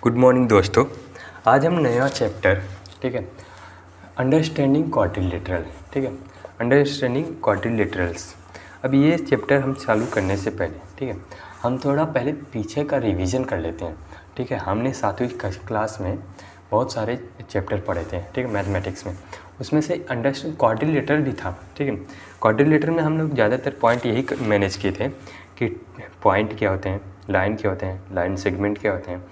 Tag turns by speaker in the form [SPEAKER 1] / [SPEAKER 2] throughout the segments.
[SPEAKER 1] Good morning दोस्तों। आज हम नया चैप्टर, ठीक है, अंडरस्टैंडिंग क्वाड्रिलेटरल, ठीक है, अंडरस्टैंडिंग क्वाड्रिलेटरल्स। अब ये चैप्टर हम चालू करने से पहले, ठीक है, हम थोड़ा पहले पीछे का रिवीजन कर लेते हैं। ठीक है, हमने 7वीं क्लास में बहुत सारे चैप्टर पढ़े थे, ठीक है, मैथमेटिक्स में। उसमें से अंडरस्टैंड क्वाड्रिलेटरल भी था, ठीक है। क्वाड्रिलेटरल में हम लोग ज़्यादातर पॉइंट यही मैनेज किए थे कि पॉइंट क्या होते हैं, लाइन क्या होते हैं, लाइन सेगमेंट क्या होते हैं,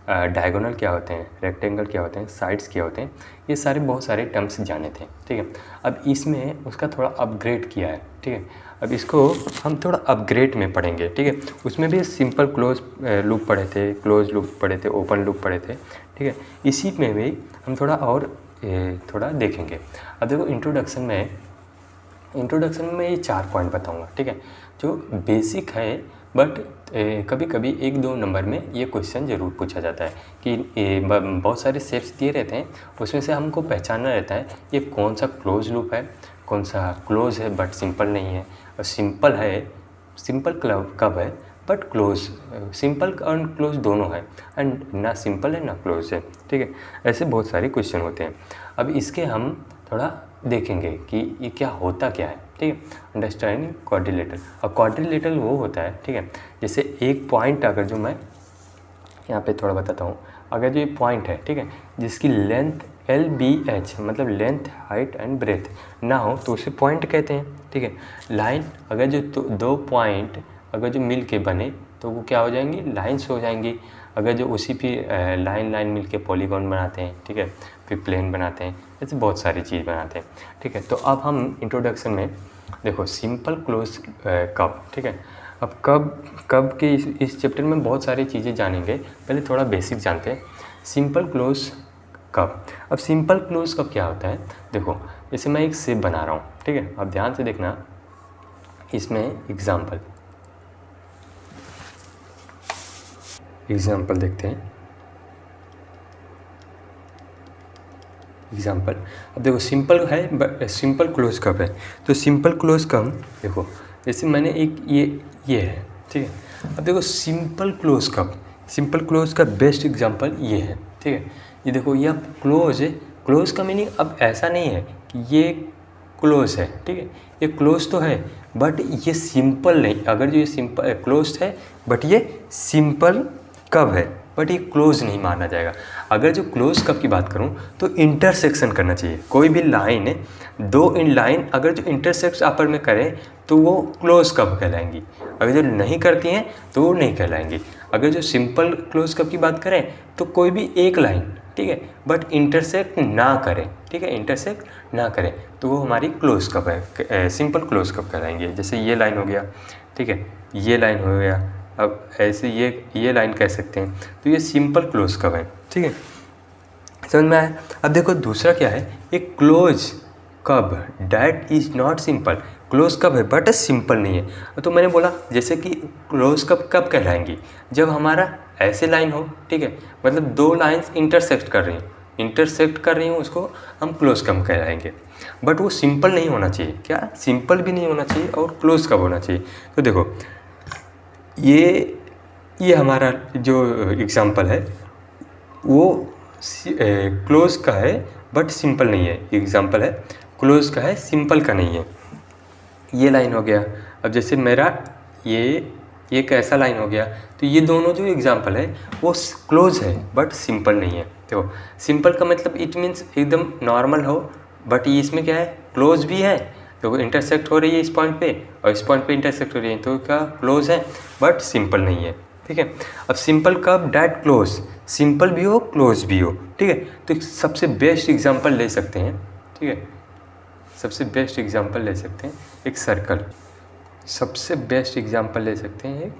[SPEAKER 1] डायगोनल क्या होते हैं, रेक्टेंगल क्या होते हैं, साइड्स क्या होते हैं, ये सारे बहुत सारे टर्म्स जाने थे, ठीक है। अब इसमें उसका थोड़ा अपग्रेड किया है, ठीक है। अब इसको हम थोड़ा अपग्रेड में पढ़ेंगे, ठीक है। उसमें भी सिंपल क्लोज लूप पढ़े थे, क्लोज लूप पढ़े थे, ओपन लूप पढ़े थे, ठीक है। इसी में भी हम थोड़ा और थोड़ा देखेंगे। अब देखो इंट्रोडक्शन में ये 4 पॉइंट बताऊंगा, ठीक है, जो बेसिक है, बट कभी कभी 1-2 नंबर में ये क्वेश्चन ज़रूर पूछा जाता है कि बहुत सारे शेप्स दिए रहते हैं, उसमें से हमको पहचानना रहता है ये कौन सा क्लोज लूप है, कौन सा क्लोज है बट सिंपल नहीं है, और सिंपल है, सिंपल कब है बट क्लोज, सिंपल और क्लोज दोनों है, एंड ना सिंपल है ना क्लोज है, ठीक है। ऐसे बहुत सारे क्वेश्चन होते हैं। अब इसके हम थोड़ा देखेंगे कि ये क्या होता क्या है, ठीक है। Understanding quadrilateral. और क्वाड्रिलेटरल वो होता है, ठीक है, जैसे एक पॉइंट, अगर जो मैं यहाँ पे थोड़ा बताता हूँ, अगर जो ये पॉइंट है, ठीक है, जिसकी लेंथ LBH मतलब लेंथ, हाइट एंड ब्रेथ ना हो तो उसे पॉइंट कहते हैं, ठीक है। लाइन, अगर जो दो पॉइंट अगर जो मिल के बने तो वो क्या हो जाएंगी, लाइन्स हो जाएंगी। अगर जो उसी भी लाइन मिल के पॉलीगॉन बनाते हैं, ठीक है, फिर प्लेन बनाते हैं, ऐसे बहुत सारी चीज़ बनाते हैं, ठीक है। तो अब हम इंट्रोडक्शन में देखो सिंपल क्लोज कब, ठीक है। अब कब के इस चैप्टर में बहुत सारी चीज़ें जानेंगे। पहले थोड़ा बेसिक जानते हैं, सिंपल क्लोज कब। अब सिंपल क्लोज कब क्या होता है, देखो जैसे मैं एक शेप बना रहा हूँ, ठीक है, अब ध्यान से देखना, इसमें एग्जाम्पल देखते हैं। एग्जाम्पल, अब देखो सिंपल है, सिंपल क्लोज कब है, तो सिंपल क्लोज कब देखो, जैसे मैंने एक ये है, ठीक है। अब देखो सिंपल क्लोज कब, सिंपल क्लोज का बेस्ट एग्जांपल ये है, ठीक है। ये देखो ये अब क्लोज है, क्लोज का मीनिंग अब ऐसा नहीं है कि ये क्लोज है, ठीक है, ये क्लोज तो है बट ये सिंपल नहीं। अगर जो ये सिंपल क्लोज है बट ये सिंपल कब है, बट ये क्लोज नहीं माना जाएगा। अगर जो क्लोज कब की बात करूं तो इंटरसेक्शन करना चाहिए। कोई भी लाइन है, दो इन लाइन अगर जो इंटरसेक्ट आपस में करें तो वो क्लोज कब कहलाएंगी। अगर जो नहीं करती हैं तो वो नहीं कहलाएंगी। अगर जो सिंपल क्लोज कब की बात करें तो कोई भी एक लाइन, ठीक है, बट इंटरसेक्ट ना करें, ठीक है, इंटरसेक्ट ना करें तो वो हमारी क्लोज कब है, सिंपल क्लोज कब कहलाएंगे। जैसे ये लाइन हो गया, ठीक है, ये लाइन हो गया, अब ऐसे ये लाइन कह सकते हैं, तो ये सिंपल क्लोज कब है, ठीक है, समझ में आया। अब देखो दूसरा क्या है, एक क्लोज कब that is not simple, close कब है बट सिंपल नहीं है। तो मैंने बोला जैसे कि क्लोज कब कहलाएंगी, जब हमारा ऐसे लाइन हो, ठीक है, मतलब दो लाइंस इंटरसेक्ट कर रही हूँ उसको हम क्लोज कब कहलाएंगे। बट वो सिंपल नहीं होना चाहिए, क्या सिंपल भी नहीं होना चाहिए और क्लोज कब होना चाहिए। तो देखो ये हमारा जो एग्ज़ाम्पल है वो क्लोज का है बट सिंपल नहीं है। एग्ज़ाम्पल है क्लोज का है, सिंपल का नहीं है। ये लाइन हो गया। अब जैसे मेरा ये एक ऐसा लाइन हो गया, तो ये दोनों जो एग्ज़ाम्पल है वो क्लोज है बट सिंपल नहीं है। देखो सिंपल का मतलब इट मीन्स एकदम नॉर्मल हो, बट ये इसमें क्या है, क्लोज भी है, तो इंटरसेक्ट हो रही है इस पॉइंट पे और इस पॉइंट पे इंटरसेक्ट हो रही है, तो क्या क्लोज है बट सिंपल नहीं है, ठीक है। अब सिंपल कब डैट क्लोज, सिंपल भी हो क्लोज भी हो, ठीक है। तो सबसे बेस्ट एग्जांपल ले सकते हैं, ठीक है, सबसे बेस्ट एग्जांपल ले सकते हैं एक सर्कल, सबसे बेस्ट एग्जांपल ले सकते हैं एक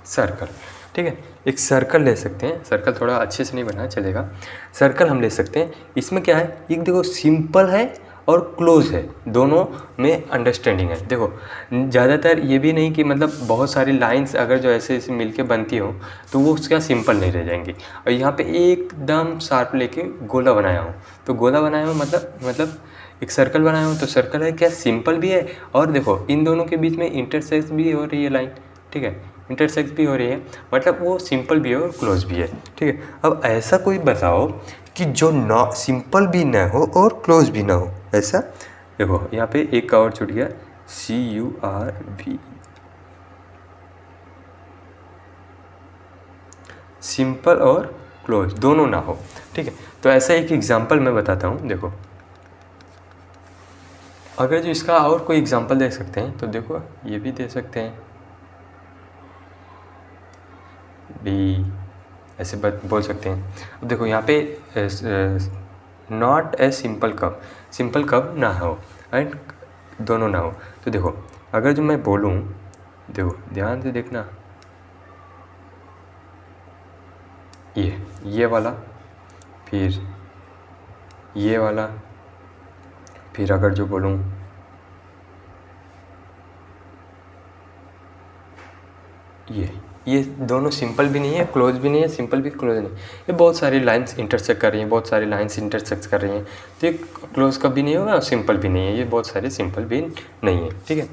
[SPEAKER 1] सर्कल, ठीक है, एक सर्कल ले सकते हैं। सर्कल थोड़ा अच्छे से नहीं बना चलेगा, सर्कल हम ले सकते हैं। इसमें क्या है, एक देखो सिंपल है और क्लोज है, दोनों में अंडरस्टैंडिंग है। देखो ज़्यादातर ये भी नहीं कि मतलब बहुत सारी लाइंस अगर जो ऐसे ऐसे मिलके बनती हो तो वो उसका सिंपल नहीं रह जाएंगी। और यहाँ पे एकदम शार्प लेके गोला बनाया हूँ, तो गोला बनाया हूँ मतलब एक सर्कल बनाया हूँ, तो सर्कल है क्या सिंपल भी है, और देखो इन दोनों के बीच में इंटरसेक्ट भी हो रही है लाइन, ठीक है, इंटरसेक्ट भी हो रही है, मतलब वो सिंपल भी है और क्लोज भी है, ठीक है। अब ऐसा कोई बताओ कि जो ना सिंपल भी ना हो और क्लोज भी ना हो, ऐसा। देखो यहाँ पे एक का और छूट गया, CURV, सिंपल और क्लोज दोनों ना हो, ठीक है। तो ऐसा एक एग्जांपल मैं बताता हूँ, देखो अगर जो इसका और कोई एग्जांपल दे सकते हैं तो देखो ये भी दे सकते हैं भी, ऐसे बोल सकते हैं। अब देखो यहाँ पे not a simple cup, simple cup ना हो एंड दोनों ना हो। तो देखो अगर जो मैं बोलूँ, देखो ध्यान से देखना, ये वाला, फिर ये वाला, फिर अगर जो बोलूँ ये दोनों सिंपल भी नहीं है, क्लोज भी नहीं है, सिंपल भी क्लोज नहीं, ये बहुत सारी लाइंस इंटरसेक्ट कर रही हैं, बहुत सारी लाइंस इंटरसेक्ट कर रही हैं, तो ये क्लोज का भी नहीं होगा और सिंपल भी नहीं है, ये बहुत सारे सिंपल भी नहीं है, ठीक है।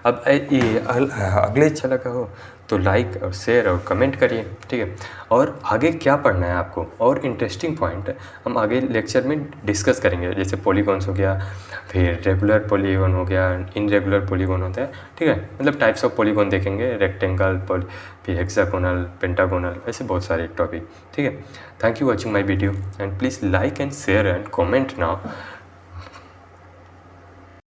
[SPEAKER 1] अब ये अगले अच्छा लगा हो तो लाइक और शेयर और कमेंट करिए, ठीक है। और आगे क्या पढ़ना है आपको और इंटरेस्टिंग पॉइंट हम आगे लेक्चर में डिस्कस करेंगे, जैसे पॉलीगॉन्स हो गया, फिर रेगुलर पॉलीगॉन हो गया, इनरेगुलर पॉलीगॉन होता है, ठीक है, मतलब टाइप्स ऑफ पॉलीगॉन देखेंगे, रेक्टेंगल, फिर हेक्सागोनल, पेंटागोनल, ऐसे बहुत सारे टॉपिक, ठीक है। Thank you watching my video and please like and share and comment now.